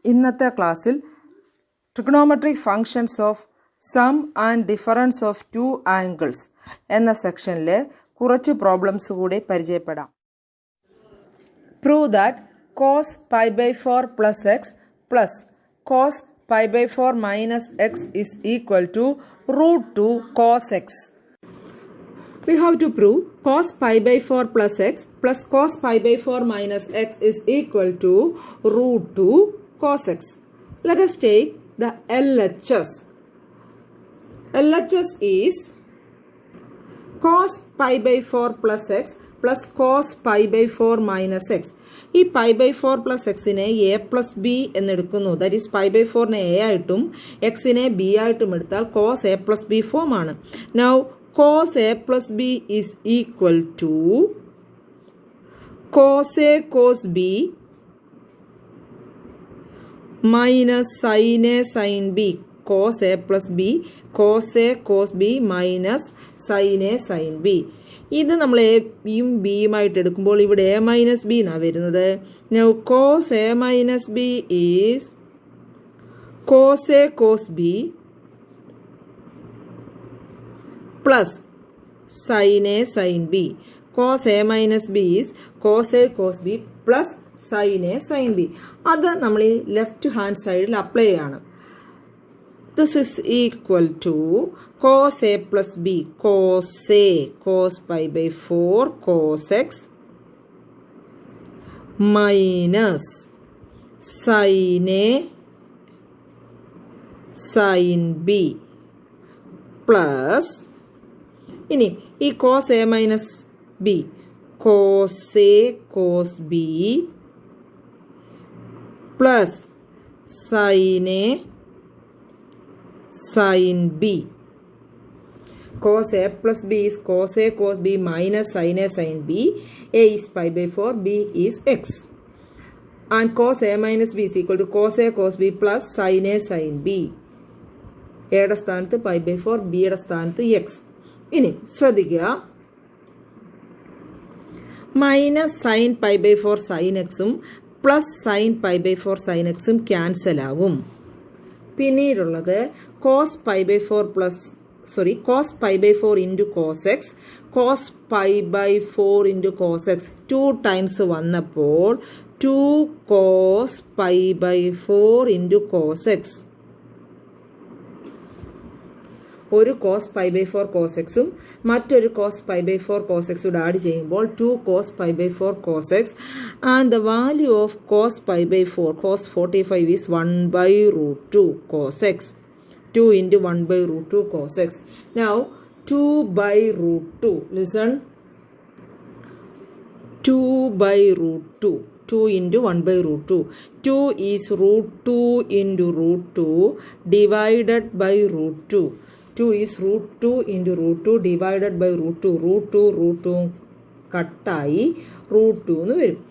ഇന്നത്തെ ക്ലാസ്സിൽ trigonometric functions of sum and difference of two angles എന്ന സെക്ഷനിലെ കുറച്ച് പ്രോബ്ലംസ് കൂടി പരിചയപ്പെടാം. Prove that cos pi by 4 plus x plus cos pi by 4 minus x is equal to √2 cos x. We have to prove cos pi by 4 plus x plus cos pi by 4 minus x is equal to √2 cos x. Let us take the LHS. LHS is cos pi by 4 plus x plus cos pi by 4 minus x. ഈ pi by 4 plus എക്സിനെ A plus B എന്നെടുക്കുന്നു. That is pi by 4നെ A ആയിട്ടും എക്സിനെ B ആയിട്ടും എടുത്താൽ cos A plus B form ആണ്. Now cos a plus b is equal to cos a cos b minus sin a sin b. cos a plus b cos a cos b minus sin a sin b. ഇത് നമ്മൾ എയും ബിയുമായിട്ട് എടുക്കുമ്പോൾ ഇവിടെ A minus B എന്നാണ് വരുന്നത്. Now cos a minus b is cos a cos b plus sin a sin b. cos a minus b is cos a cos b plus sin a sin b. അത് നമ്മൾ ഈ left hand സൈഡിൽ apply ചെയ്യണം. This is equal to cos a plus b cos a cos pi by 4 cos x minus sin a sin b plus ഇനി ഈ cos A minus B cos A cos B plus sine A sine B. Cos A plus B is cos A cos B minus sine A sine B. A is pi by 4 B is x and cos A minus B is equal to cos A cos B plus sine A sine B. എയുടെ സ്ഥാനത്ത് pi by 4 ബിയുടെ സ്ഥാനത്ത് X. ഇനി ശ്രദ്ധിക്കുക, minus sine pi by 4 sine എക്സും plus sine pi by 4 sine എക്സും cancel ആകും. പിന്നീടുള്ളത് cos pi by 4 plus cos pi by 4 into cos X cos pi by 4 into cos X 2 times വന്നപ്പോൾ 2 cos pi by 4 into cos X. ഒരു cos pi by 4 cos എക്സും മറ്റൊരു cos pi by 4 cos എക്സും add ചെയ്യുമ്പോൾ 2 cos pi by 4 cos x and the value of cos pi by 4 cos 45 is 1 by √2 cos X. 2 into 1 by √2 cos x. Now 2 by √2 listen 2 by √2 2 into 1 by √2. 2 is √2 into √2 divided by √2. 2 is √2 into √2 divided by √2. √2 കട്ടായി √2 എന്ന് വരും.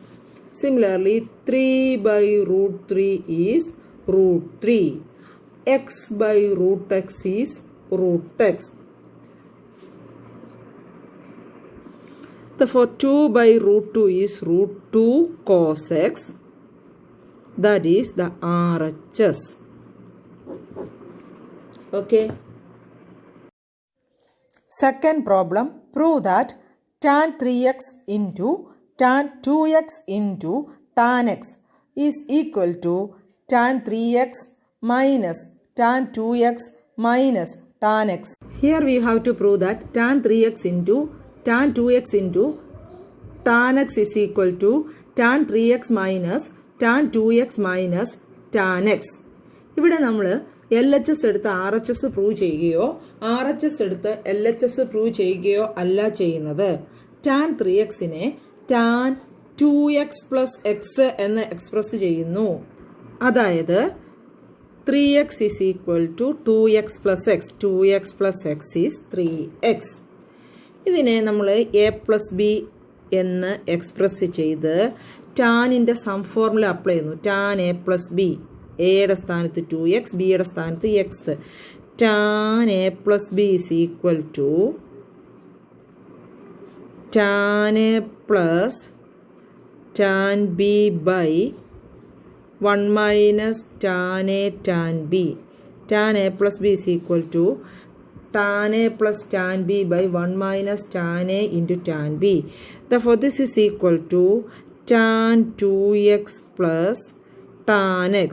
Similarly 3 by √3 is √3. x by √x is √x. Therefore 2 by √2 is √2 cos x. That is the RHS. Okay. Second problem, prove that tan 3x into tan 2x into tan x is equal to tan 3x minus tan 2x minus tan x. Here we have to prove that tan 3x into tan 2x into tan x is equal to tan 3x minus tan 2x minus tan x. ഇവിടെ നമ്മൾ L H S എടുത്ത് R H S prove ചെയ്യുകയോ R H S എടുത്ത് L H S prove ചെയ്യുകയോ അല്ല ചെയ്യുന്നത്. Tan 3x-നെ tan 2x plus X എന്ന് എക്സ്പ്രസ് ചെയ്യുന്നു. അതായത് 3x is equal to 2x plus X. 2x plus X is 3x. ഇതിനെ നമ്മൾ എ പ്ലസ് ബി എന്ന് എക്സ്പ്രസ് ചെയ്ത് ടാനിൻ്റെ സം ഫോർമുല അപ്ലൈ ചെയ്യുന്നു. ടാൻ എ പ്ലസ് ബി, എയുടെ സ്ഥാനത്ത് 2x, ബിയുടെ സ്ഥാനത്ത് X. Tan A plus B is equal to tan A plus tan b by 1 minus tan A tan B. Tan A plus B is equal to tan A plus tan B by 1 minus tan A into tan B. Therefore, this is equal to tan 2x plus tan x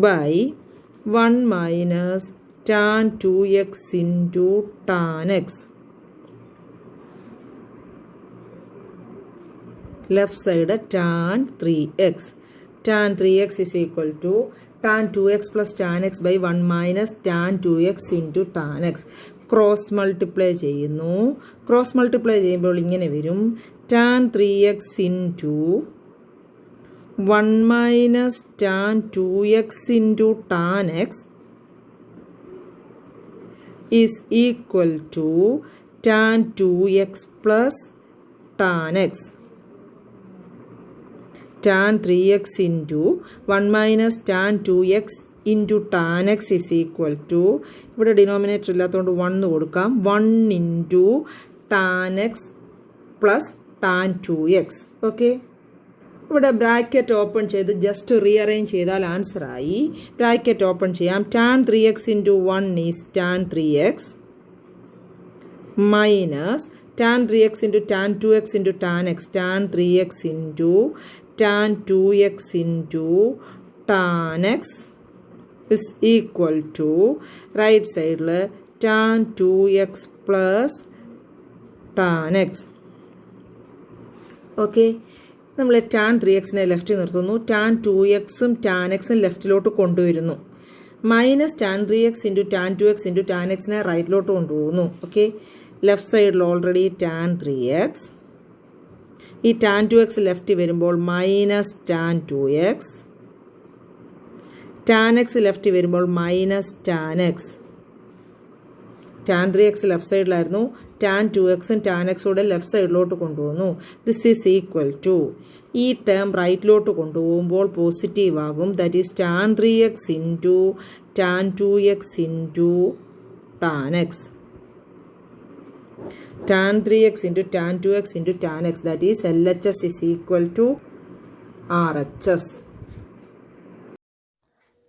by 1 minus tan 2x into tan x. Left side tan 3x. Tan 3x is equal to tan 2x plus tan x by 1 minus tan 2x into tan x. Cross multiply ചെയ്യുന്നു. Cross multiply ചെയ്യുമ്പോൾ ഇങ്ങനെ വരും. Tan 3x into 1 minus tan 2x into tan x is equal to tan 2x plus tan x. Tan 3x into 1 minus tan 2x into tan x is equal to, ഇവിടെ denominator ഇല്ലാത്തതുകൊണ്ട് 1 കൊടുക്കാം, 1 into tan x plus tan 2x. Okay, ഇവിടെ bracket open ചെയ്ത് just rearrange ചെയ്താൽ answer ആയി. Bracket open ചെയ്യാം. tan 3x into 1 is tan 3x minus tan 3x into tan 2x into tan x, tan 3x into tan 2x into tan x is equal to right side tan 2x plus tan x. Okay, നമ്മൾ tan 3xനെ ലെഫ്റ്റിൽ നിർത്തുന്നു. tan 2xും tan xും ലെഫ്റ്റിലോട്ട് കൊണ്ടുവരുന്നു. Minus tan 3x into tan 2x into tan xനെ റൈറ്റിലോട്ട് കൊണ്ടുപോകുന്നു. ഓക്കെ, ലെഫ്റ്റ് സൈഡിൽ ഓൾറെഡി tan 3x, ഈ tan 2x ലെഫ്റ്റ് വരുമ്പോൾ minus tan 2x, tan x left വരുമ്പോൾ minus tan x. tan 3x left സൈഡിലായിരുന്നു, tan 2xും tan xൂടെ ലെഫ്റ്റ് സൈഡിലോട്ട് കൊണ്ടുപോകുന്നു. ദിസ് ഈസ് ഈക്വൽ ടു, ഈ ടേം റൈറ്റിലോട്ട് കൊണ്ടുപോകുമ്പോൾ പോസിറ്റീവ് ആകും. That is tan 3x into tan 2x into tan x. tan 3x into tan 2x into tan x, that is LHS is equal to RHS.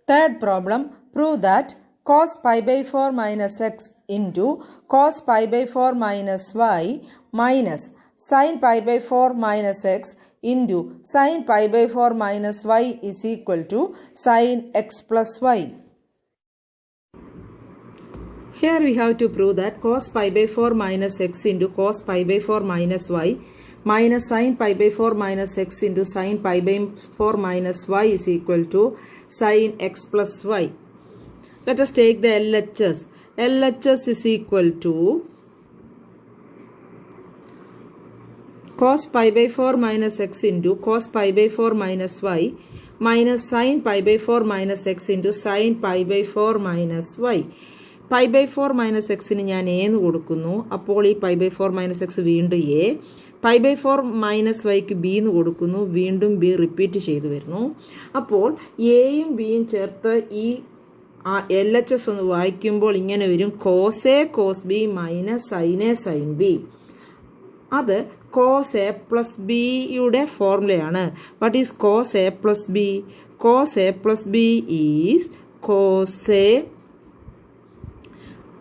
Third problem, prove that cos pi by 4 minus x into cos pi by 4 minus y minus sin pi by 4 minus x into sin pi by 4 minus y is equal to sin x plus y. Here we have to prove that cos pi by 4 minus x into cos pi by 4 minus y minus sin pi by 4 minus x into sin pi by 4 minus y is equal to sin x plus y. Let us take the LHS. LHS is equal to cos pi by 4 minus x into cos pi by 4 minus y minus sin pi by 4 minus x into sin pi by 4 minus y. Pi by 4 minus എക്സിന് ഞാൻ എന്ന് കൊടുക്കുന്നു. അപ്പോൾ ഈ pi by 4 minus x വീണ്ടും A, pi by 4 minus വൈക്ക് B എന്ന് കൊടുക്കുന്നു, വീണ്ടും ബി റിപ്പീറ്റ് ചെയ്തു വരുന്നു. അപ്പോൾ എയും ബിയും ചേർത്ത് ഈ LHS ഒന്ന് വായിക്കുമ്പോൾ ഇങ്ങനെ വരും, cos A cos B minus sine A sine B. അത് കോസ് എ പ്ലസ് ബിയുടെ ഫോർമുലയാണ്. What is cos A plus B? Cos A plus B is cos A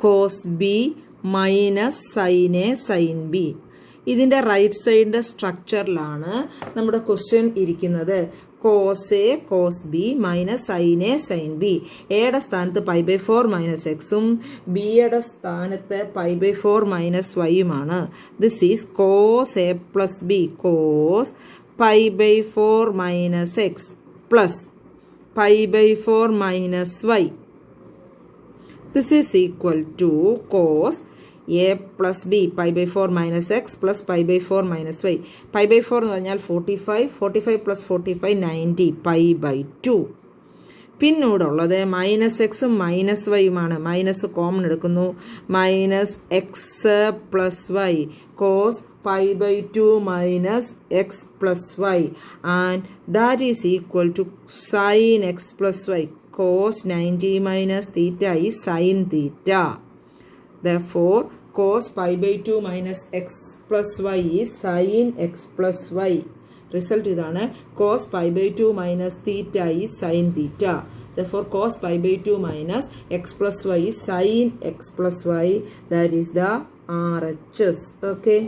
cos b minus sine A sine B. ഇതിൻ്റെ right സൈഡിൻ്റെ സ്ട്രക്ചറിലാണ് നമ്മുടെ question ഇരിക്കുന്നത്. Cos A cos B minus sine A sine B. എയുടെ സ്ഥാനത്ത് pi by 4 minus എക്സും ബിയുടെ സ്ഥാനത്ത് പൈ ബൈ 4 മൈനസ് വൈയുമാണ്. This is cos A plus B cos pi by 4 minus x plus pi by 4 minus y. This is equal to cos a plus b pi by 4 minus x plus pi by 4 minus y. Pi by 4 എന്ന് പറഞ്ഞാൽ 45, 45 plus 45 90 pi by 2. പിന്നീട് ഉള്ളത് minus എക്സും minus വൈയുമാണ്. Minus common എടുക്കുന്നു, minus x plus y cos pi by 2 minus x plus y and that is equal to sine x plus y. Cos 90 minus theta is sin theta. Therefore, cos pi by 2 minus x plus y is sin x plus y. Result ഇതാണ്. cos pi by 2 minus theta is sin theta. Therefore, cos pi by 2 minus x plus y is sin x plus y. That is the RHS. Okay.